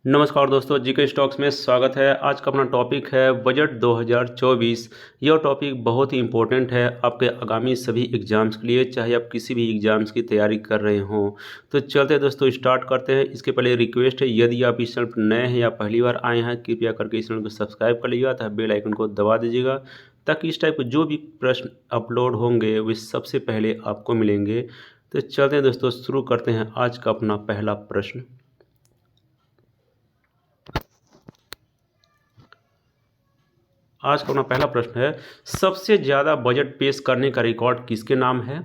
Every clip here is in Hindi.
नमस्कार दोस्तों, जीके स्टॉक्स में स्वागत है। आज का अपना टॉपिक है बजट 2024। यह टॉपिक बहुत ही इंपॉर्टेंट है आपके आगामी सभी एग्जाम्स के लिए, चाहे आप किसी भी एग्जाम्स की तैयारी कर रहे हों। तो चलते हैं दोस्तों, स्टार्ट करते हैं। इसके पहले रिक्वेस्ट है, यदि आप इस चैनल पर नए हैं या पहली बार आए हैं, कृपया करके इस चैनल को सब्सक्राइब कर लीजिएगा तथा बेल आइकन को दबा दीजिएगा, ताकि इस टाइप के जो भी प्रश्न अपलोड होंगे वे सबसे पहले आपको मिलेंगे। तो चलते हैं दोस्तों, शुरू करते हैं आज का अपना पहला प्रश्न। आज का अपना पहला प्रश्न है, सबसे ज़्यादा बजट पेश करने का रिकॉर्ड किसके नाम है?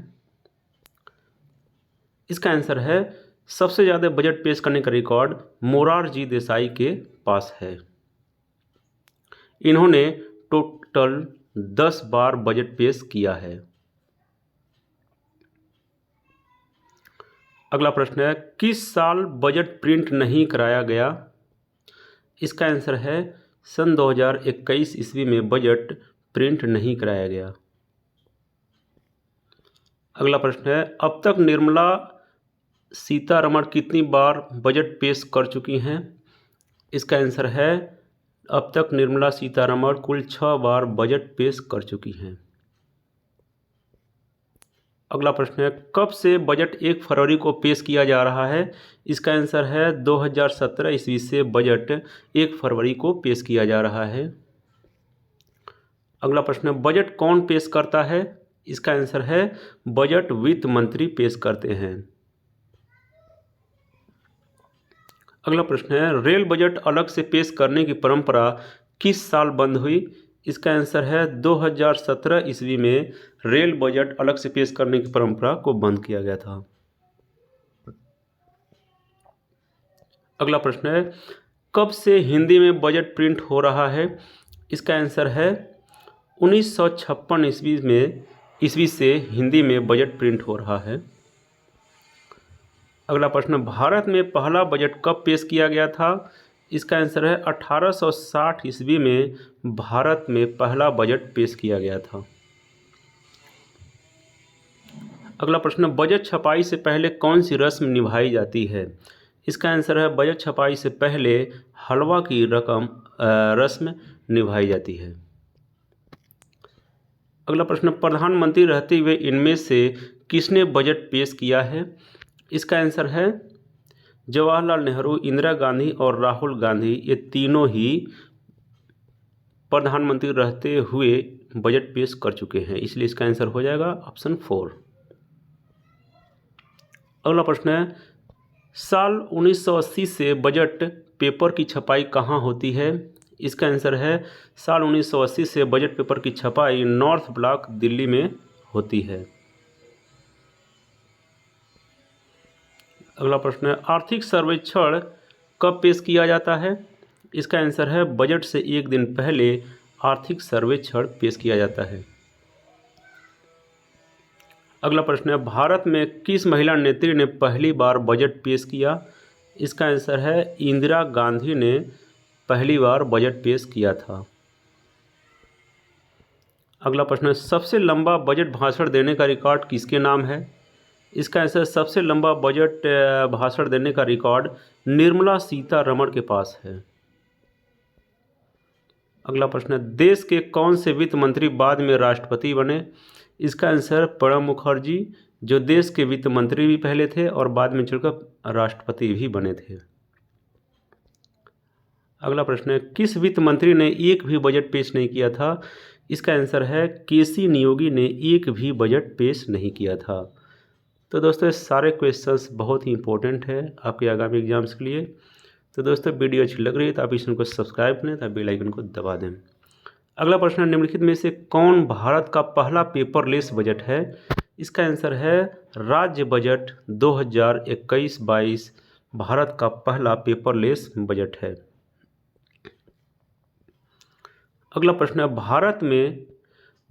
इसका आंसर है, सबसे ज़्यादा बजट पेश करने का रिकॉर्ड मोरारजी देसाई के पास है। इन्होंने टोटल 10 बार बजट पेश किया है। अगला प्रश्न है, किस साल बजट प्रिंट नहीं कराया गया? इसका आंसर है, सन 2021 ईस्वी में बजट प्रिंट नहीं कराया गया। अगला प्रश्न है, अब तक निर्मला सीतारमण कितनी बार बजट पेश कर चुकी हैं? इसका आंसर है, अब तक निर्मला सीतारमण कुल 6 बार बजट पेश कर चुकी हैं। अगला प्रश्न है, कब से बजट 1 फरवरी को पेश किया जा रहा है? इसका आंसर है, 2017 ईस्वी से बजट 1 फरवरी को पेश किया जा रहा है। अगला प्रश्न है, बजट कौन पेश करता है? इसका आंसर है, बजट वित्त मंत्री पेश करते हैं। अगला प्रश्न है, रेल बजट अलग से पेश करने की परंपरा किस साल बंद हुई? इसका आंसर है, 2017 ईस्वी में रेल बजट अलग से पेश करने की परंपरा को बंद किया गया था। अगला प्रश्न है, कब से हिंदी में बजट प्रिंट हो रहा है? इसका आंसर है, 1956 ईस्वी से हिंदी में बजट प्रिंट हो रहा है। अगला प्रश्न, भारत में पहला बजट कब पेश किया गया था? इसका आंसर है, 1860 ईस्वी में भारत में पहला बजट पेश किया गया था। अगला प्रश्न, बजट छपाई से पहले कौन सी रस्म निभाई जाती है? इसका आंसर है, बजट छपाई से पहले हलवा की रस्म निभाई जाती है। अगला प्रश्न, प्रधानमंत्री रहते हुए इनमें से किसने बजट पेश किया है? इसका आंसर है, जवाहरलाल नेहरू, इंदिरा गांधी और राहुल गांधी, ये तीनों ही प्रधानमंत्री रहते हुए बजट पेश कर चुके हैं, इसलिए इसका आंसर हो जाएगा ऑप्शन 4। अगला प्रश्न है, साल 1980 से बजट पेपर की छपाई कहाँ होती है? इसका आंसर है, साल 1980 से बजट पेपर की छपाई नॉर्थ ब्लॉक दिल्ली में होती है। अगला प्रश्न है, आर्थिक सर्वेक्षण कब पेश किया जाता है? इसका आंसर है, बजट से एक दिन पहले आर्थिक सर्वेक्षण पेश किया जाता है। अगला प्रश्न है, भारत में किस महिला नेत्री ने पहली बार बजट पेश किया? इसका आंसर है, इंदिरा गांधी ने पहली बार बजट पेश किया था। अगला प्रश्न है, सबसे लंबा बजट भाषण देने का रिकॉर्ड किसके नाम है? इसका आंसर, सबसे लंबा बजट भाषण देने का रिकॉर्ड निर्मला सीतारमण के पास है। अगला प्रश्न है, देश के कौन से वित्त मंत्री बाद में राष्ट्रपति बने? इसका आंसर, प्रणब मुखर्जी, जो देश के वित्त मंत्री भी पहले थे और बाद में चुनकर राष्ट्रपति भी बने थे। अगला प्रश्न है, किस वित्त मंत्री ने एक भी बजट पेश नहीं किया था? इसका आंसर है, केसी नियोगी ने एक भी बजट पेश नहीं किया था। तो दोस्तों, ये सारे क्वेश्चंस बहुत ही इंपॉर्टेंट है आपके आगामी एग्जाम्स के लिए। तो दोस्तों, वीडियो अच्छी लग रही है तो आप इस चैनल को सब्सक्राइब करें तथा बेल आइकन को दबा दें। अगला प्रश्न है, निम्नलिखित में से कौन भारत का पहला पेपरलेस बजट है? इसका आंसर है, राज्य बजट 2021-22 भारत का पहला पेपरलेस बजट है। अगला प्रश्न है, भारत में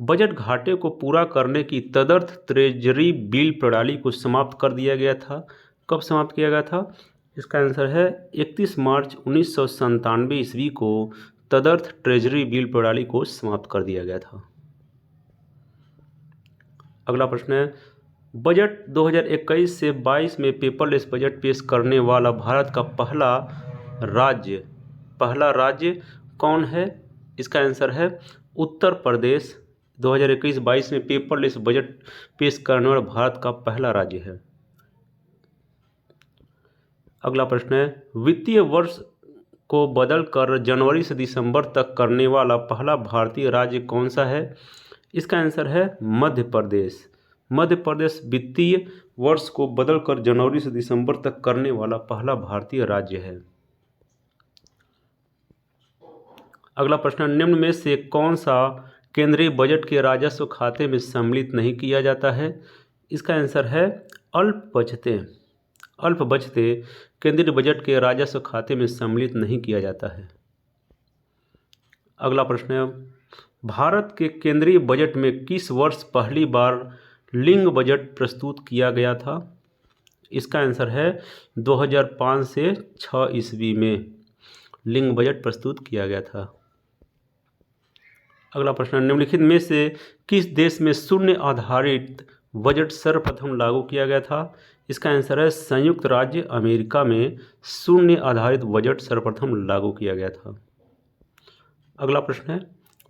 बजट घाटे को पूरा करने की तदर्थ ट्रेजरी बिल प्रणाली को समाप्त कर दिया गया था। कब समाप्त किया गया था? इसका आंसर है, 31 मार्च 1997 ईस्वी को तदर्थ ट्रेजरी बिल प्रणाली को समाप्त कर दिया गया था। अगला प्रश्न है, बजट 2021 से 22 में पेपरलेस बजट पेश करने वाला भारत का पहला राज्य, पहला राज्य कौन है? इसका आंसर है उत्तर प्रदेश। 2021-22 में पेपरलेस बजट पेश करने वाला भारत का पहला राज्य है। अगला प्रश्न है, वित्तीय वर्ष को बदलकर जनवरी से दिसंबर तक करने वाला पहला भारतीय राज्य कौन सा है? इसका आंसर है मध्य प्रदेश। मध्य प्रदेश वित्तीय वर्ष को बदलकर जनवरी से दिसंबर तक करने वाला पहला भारतीय राज्य है। अगला प्रश्न, निम्न में से कौन सा केंद्रीय बजट के राजस्व खाते में सम्मिलित नहीं किया जाता है? इसका आंसर है अल्प बचतें। अल्प बचतें केंद्रीय बजट के राजस्व खाते में सम्मिलित नहीं किया जाता है। अगला प्रश्न है, भारत के केंद्रीय बजट में किस वर्ष पहली बार लिंग बजट प्रस्तुत किया गया था? इसका आंसर है 2005 से 6 ईस्वी में लिंग बजट प्रस्तुत किया गया था। अगला प्रश्न, निम्नलिखित में से किस देश में शून्य आधारित बजट सर्वप्रथम लागू किया गया था? इसका आंसर है संयुक्त राज्य अमेरिका में शून्य आधारित बजट सर्वप्रथम लागू किया गया था। अगला प्रश्न है,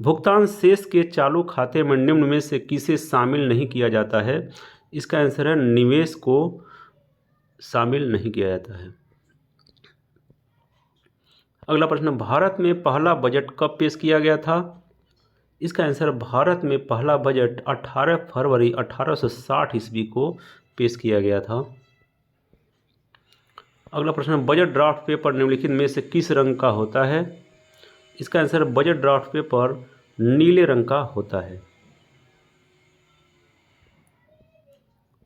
भुगतान शेष के चालू खाते में निम्न में से किसे शामिल नहीं किया जाता है? इसका आंसर है निवेश को शामिल नहीं किया जाता है। अगला प्रश्न, भारत में पहला बजट कब पेश किया गया था? इसका आंसर, भारत में पहला बजट 18 फरवरी 1860 ईस्वी को पेश किया गया था। अगला प्रश्न, बजट ड्राफ्ट पेपर निम्नलिखित में से किस रंग का होता है? इसका आंसर, बजट ड्राफ्ट पेपर नीले रंग का होता है।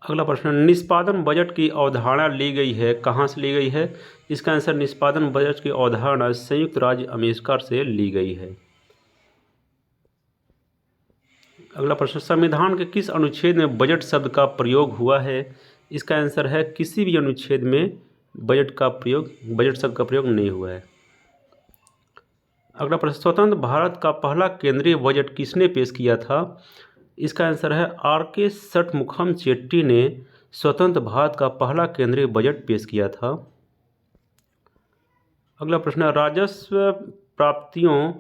अगला प्रश्न, निष्पादन बजट की अवधारणा ली गई है, कहाँ से ली गई है? इसका आंसर, निष्पादन बजट की अवधारणा संयुक्त राज्य अमेरिका से ली गई है। अगला प्रश्न, संविधान के किस अनुच्छेद में बजट शब्द का प्रयोग हुआ है? इसका आंसर है किसी भी अनुच्छेद में बजट शब्द का प्रयोग नहीं हुआ है। अगला प्रश्न, स्वतंत्र भारत का पहला केंद्रीय बजट किसने पेश किया था? इसका आंसर है R.K. षटमुखम चेट्टी ने स्वतंत्र भारत का पहला केंद्रीय बजट पेश किया था। अगला प्रश्न, राजस्व प्राप्तियों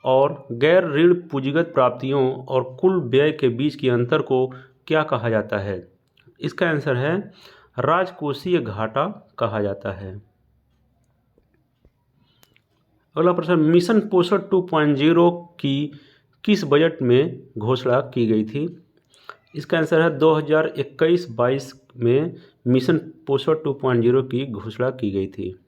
और गैर ऋण पूंजीगत प्राप्तियों और कुल व्यय के बीच के अंतर को क्या कहा जाता है? इसका आंसर है राजकोषीय घाटा कहा जाता है। अगला प्रश्न, मिशन पोषण 2.0 की किस बजट में घोषणा की गई थी? इसका आंसर है 2021-22 में मिशन पोषण 2.0 की घोषणा की गई थी।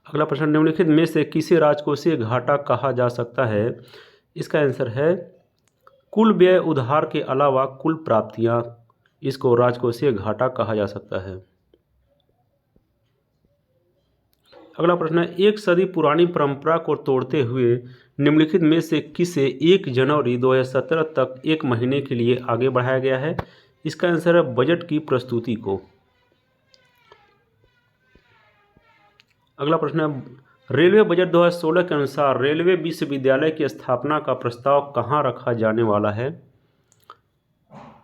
अगला प्रश्न, निम्नलिखित में से किसे राजकोषीय घाटा कहा जा सकता है? इसका आंसर है कुल व्यय उधार के अलावा कुल प्राप्तियां, इसको राजकोषीय घाटा कहा जा सकता है। अगला प्रश्न है, एक सदी पुरानी परंपरा को तोड़ते हुए निम्नलिखित में से किसे 1 जनवरी 2017 तक एक महीने के लिए आगे बढ़ाया गया है? इसका आंसर है बजट की प्रस्तुति को। अगला प्रश्न है, रेलवे बजट 2016 के अनुसार रेलवे विश्वविद्यालय की स्थापना का प्रस्ताव कहाँ रखा जाने वाला है?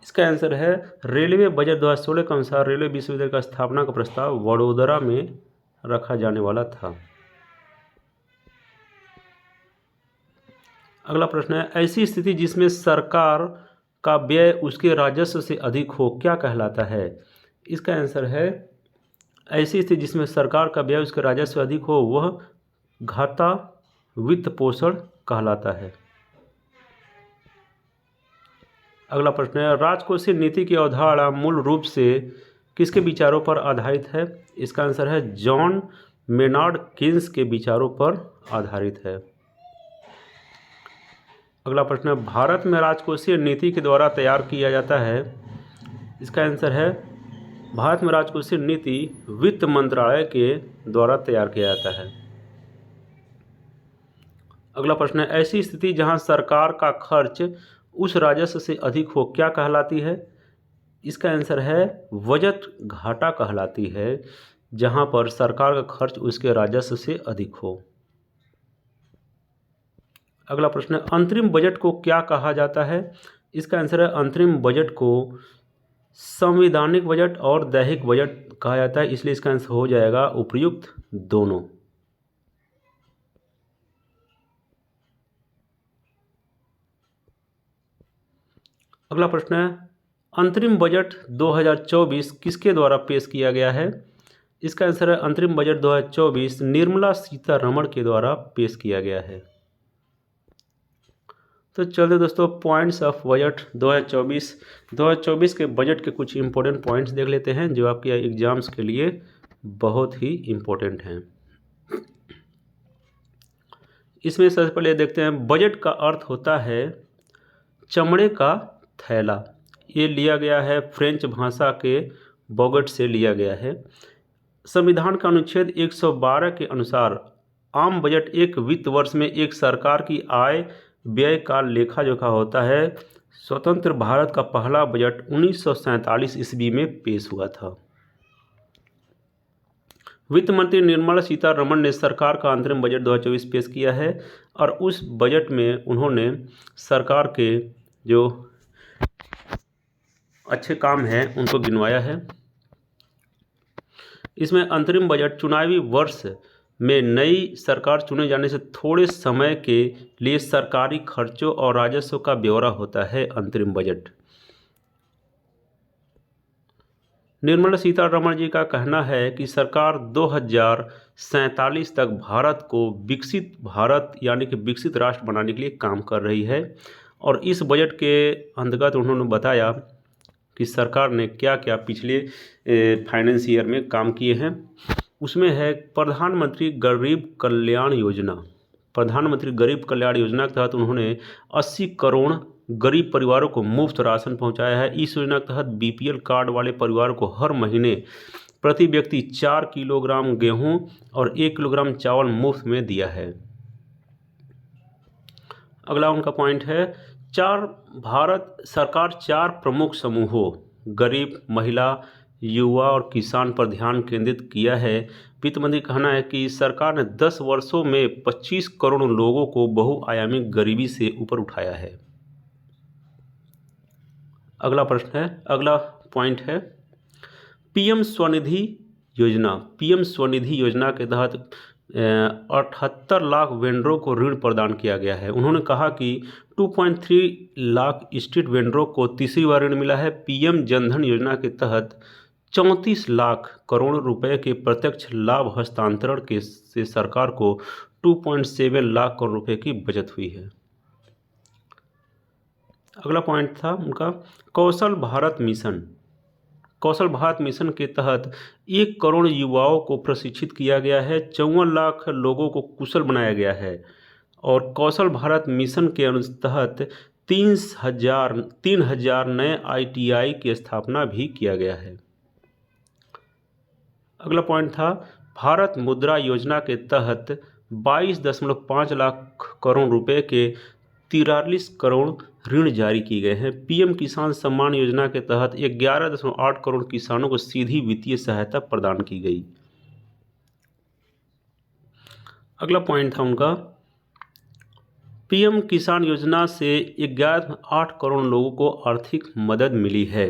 इसका आंसर है रेलवे बजट 2016 के अनुसार रेलवे विश्वविद्यालय का स्थापना का प्रस्ताव वडोदरा में रखा जाने वाला था। अगला प्रश्न है, ऐसी स्थिति जिसमें सरकार का व्यय उसके राजस्व से अधिक हो क्या कहलाता है? इसका आंसर है ऐसी स्थिति जिसमें सरकार का व्यय उसके राजस्व से अधिक हो वह घाटा वित्त पोषण कहलाता है। अगला प्रश्न है, राजकोषीय नीति की अवधारणा मूल रूप से किसके विचारों पर आधारित है? इसका आंसर है जॉन मेनार्ड केन्स के विचारों पर आधारित है। अगला प्रश्न है, भारत में राजकोषीय नीति के द्वारा तैयार किया जाता है। इसका आंसर है भारत में राजकोषीय नीति वित्त मंत्रालय के द्वारा तैयार किया जाता है। अगला प्रश्न है, ऐसी स्थिति जहां सरकार का खर्च उस राजस्व से अधिक हो क्या कहलाती है? इसका आंसर है बजट घाटा कहलाती है, जहां पर सरकार का खर्च उसके राजस्व से अधिक हो। अगला प्रश्न है, अंतरिम बजट को क्या कहा जाता है? इसका आंसर है अंतरिम बजट को संवैधानिक बजट और दैहिक बजट कहा जाता है, इसलिए इसका आंसर हो जाएगा उपर्युक्त दोनों। अगला प्रश्न है, अंतरिम बजट 2024 किसके द्वारा पेश किया गया है? इसका आंसर है अंतरिम बजट 2024 निर्मला सीतारमण के द्वारा पेश किया गया है। तो चलिए दोस्तों, पॉइंट्स ऑफ बजट 2024 के बजट के कुछ इंपॉर्टेंट पॉइंट्स देख लेते हैं जो आपके एग्जाम्स के लिए बहुत ही इम्पोर्टेंट हैं। इसमें सबसे पहले देखते हैं, बजट का अर्थ होता है चमड़े का थैला। ये लिया गया है फ्रेंच भाषा के बॉगट से लिया गया है। संविधान का अनुच्छेद 112 के अनुसार आम बजट एक वित्त वर्ष में एक सरकार की आय व्यय का लेखा जोखा होता है। स्वतंत्र भारत का पहला बजट 1947 ईस्वी में पेश हुआ था। वित्त मंत्री निर्मला सीतारमण ने सरकार का अंतरिम बजट 2024 पेश किया है और उस बजट में उन्होंने सरकार के जो अच्छे काम हैं उनको गिनवाया है। इसमें अंतरिम बजट चुनावी वर्ष में नई सरकार चुने जाने से थोड़े समय के लिए सरकारी खर्चों और राजस्व का ब्यौरा होता है। अंतरिम बजट निर्मला सीतारमण जी का कहना है कि सरकार 2047 तक भारत को विकसित भारत यानी कि विकसित राष्ट्र बनाने के लिए काम कर रही है। और इस बजट के अंतर्गत उन्होंने बताया कि सरकार ने क्या क्या पिछले फाइनेंस ईयर में काम किए हैं। उसमें है प्रधानमंत्री गरीब कल्याण योजना। प्रधानमंत्री गरीब कल्याण योजना के तहत उन्होंने 80 करोड़ गरीब परिवारों को मुफ्त राशन पहुंचाया है। इस योजना के तहत बीपीएल कार्ड वाले परिवारों को हर महीने प्रति व्यक्ति 4 किलोग्राम गेहूं और 1 किलोग्राम चावल मुफ्त में दिया है। अगला उनका पॉइंट है, भारत सरकार 4 प्रमुख समूहों गरीब, महिला, युवा और किसान पर ध्यान केंद्रित किया है। वित्त मंत्री का कहना है कि सरकार ने 10 वर्षों में 25 करोड़ लोगों को बहुआयामी गरीबी से ऊपर उठाया है। अगला पॉइंट है, पीएम स्वनिधि योजना। पीएम स्वनिधि योजना के तहत 78 लाख वेंडरों को ऋण प्रदान किया गया है। उन्होंने कहा कि 2.3 लाख स्ट्रीट वेंडरों को तीसरी बार ऋण मिला है। पीएम जनधन योजना के तहत 34 लाख करोड़ रुपए के प्रत्यक्ष लाभ हस्तांतरण के से सरकार को 2.7 लाख करोड़ रुपए की बचत हुई है। अगला पॉइंट था उनका कौशल भारत मिशन। कौशल भारत मिशन के तहत 1 करोड़ युवाओं को प्रशिक्षित किया गया है। 54 लाख लोगों को कुशल बनाया गया है। और कौशल भारत मिशन के तहत 3,000 नए ITI की स्थापना भी किया गया है। अगला पॉइंट था, भारत मुद्रा योजना के तहत 22.5 लाख करोड़ रुपए के 43 करोड़ ऋण जारी किए गए हैं। पीएम किसान सम्मान योजना के तहत 11.8 करोड़ किसानों को सीधी वित्तीय सहायता प्रदान की गई। अगला पॉइंट था उनका, पीएम किसान योजना से 11.8 करोड़ लोगों को आर्थिक मदद मिली है।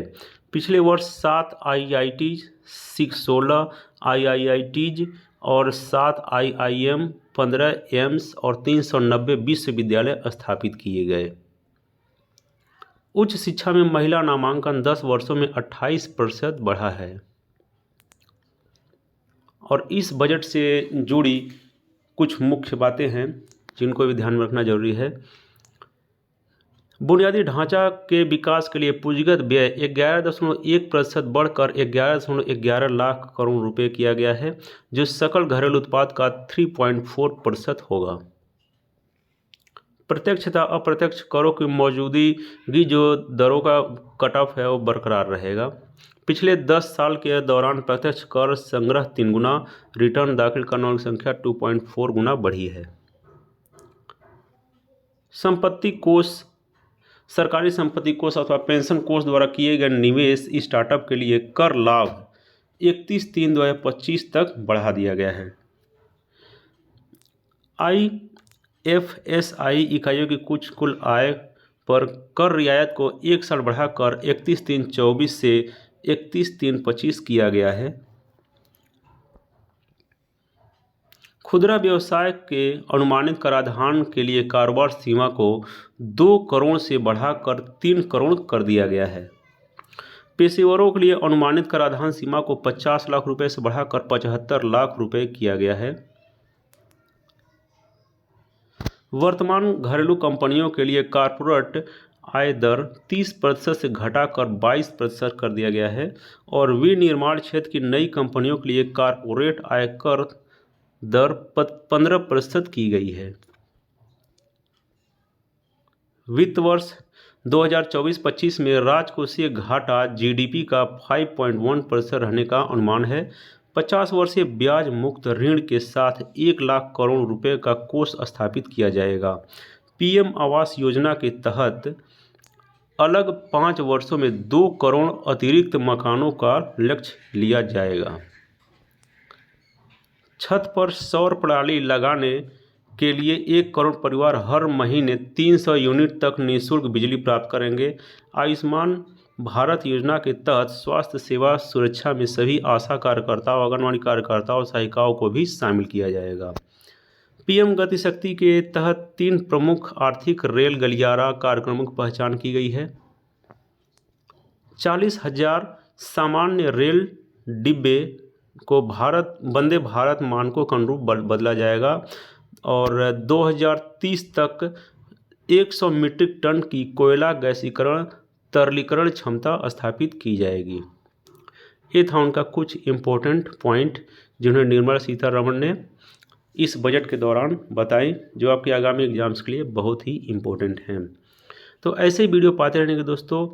पिछले वर्ष 7 IIT, 16 IIITs और 7 IIM, 15 एम्स और 390 विश्वविद्यालय स्थापित किए गए। उच्च शिक्षा में महिला नामांकन 10 वर्षों में 28% बढ़ा है। और इस बजट से जुड़ी कुछ मुख्य बातें हैं जिनको भी ध्यान में रखना जरूरी है। बुनियादी ढांचा के विकास के लिए पूंजीगत व्यय 11.1% बढ़कर 11.11 लाख करोड़ रुपए किया गया है, जो सकल घरेलू उत्पाद का 3.4% होगा। प्रत्यक्ष तथा अप्रत्यक्ष करों की मौजूदगी जो दरों का कट ऑफ है वो बरकरार रहेगा। पिछले 10 साल के दौरान प्रत्यक्ष कर संग्रह 3 गुना, रिटर्न दाखिल करने वालों की संख्या 2.4 गुना बढ़ी है। संपत्ति कोष, सरकारी संपत्ति कोष अथवा पेंशन कोष द्वारा किए गए निवेश स्टार्टअप के लिए कर लाभ 31/3/2025 तक बढ़ा दिया गया है। IFSI इकाइयों की कुल आय पर कर रियायत को 1 साल बढ़ाकर 31/3/24 से 31/3/25 किया गया है। खुदरा व्यवसाय के अनुमानित कराधान के लिए कारोबार सीमा को 2 करोड़ से बढ़ाकर 3 करोड़ कर दिया गया है। पेशेवरों के लिए अनुमानित कराधान सीमा को 50 लाख रुपए से बढ़ाकर 75 लाख रुपए किया गया है। वर्तमान घरेलू कंपनियों के लिए कॉर्पोरेट आय दर 30% से घटाकर 22% कर दिया गया है और विनिर्माण क्षेत्र की नई कंपनियों के लिए कॉर्पोरेट आयकर दर 15% की गई है। वित्त वर्ष 2024-25 में राजकोषीय घाटा जीडीपी का 5.1% रहने का अनुमान है। 50 वर्षीय ब्याज मुक्त ऋण के साथ 1 लाख करोड़ रुपए का कोष स्थापित किया जाएगा। पीएम आवास योजना के तहत अलग 5 वर्षों में 2 करोड़ अतिरिक्त मकानों का लक्ष्य लिया जाएगा। छत पर सौर प्रणाली लगाने के लिए 1 करोड़ परिवार हर महीने 300 यूनिट तक निःशुल्क बिजली प्राप्त करेंगे। आयुष्मान भारत योजना के तहत स्वास्थ्य सेवा सुरक्षा में सभी आशा कार्यकर्ताओं, आंगनवाड़ी कार्यकर्ताओं और सहायिकाओं को भी शामिल किया जाएगा। पीएम गति शक्ति के तहत 3 प्रमुख आर्थिक रेल गलियारा कार्यक्रमों की पहचान की गई है। 40,000 सामान्य रेल डिब्बे को वंदे भारत मानकों के अनुरूप बदला जाएगा और 2030 तक 100 मीट्रिक टन की कोयला गैसीकरण तरलीकरण क्षमता स्थापित की जाएगी। ये था उनका कुछ इम्पोर्टेंट पॉइंट जिन्हें निर्मला सीतारमण ने इस बजट के दौरान बताएं, जो आपके आगामी एग्जाम्स के लिए बहुत ही इम्पोर्टेंट हैं। तो ऐसे ही वीडियो पाते रहने के दोस्तों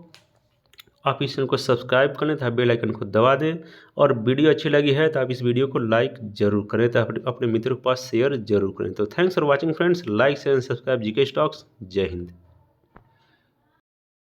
आप इस चैनल को सब्सक्राइब कर लें तथा बेल आइकन को दबा दें और वीडियो अच्छी लगी है तो आप इस वीडियो को लाइक जरूर करें तथा अपने मित्रों के पास शेयर जरूर करें। तो thanks for watching friends, like share and subscribe GK stocks. जय हिंद।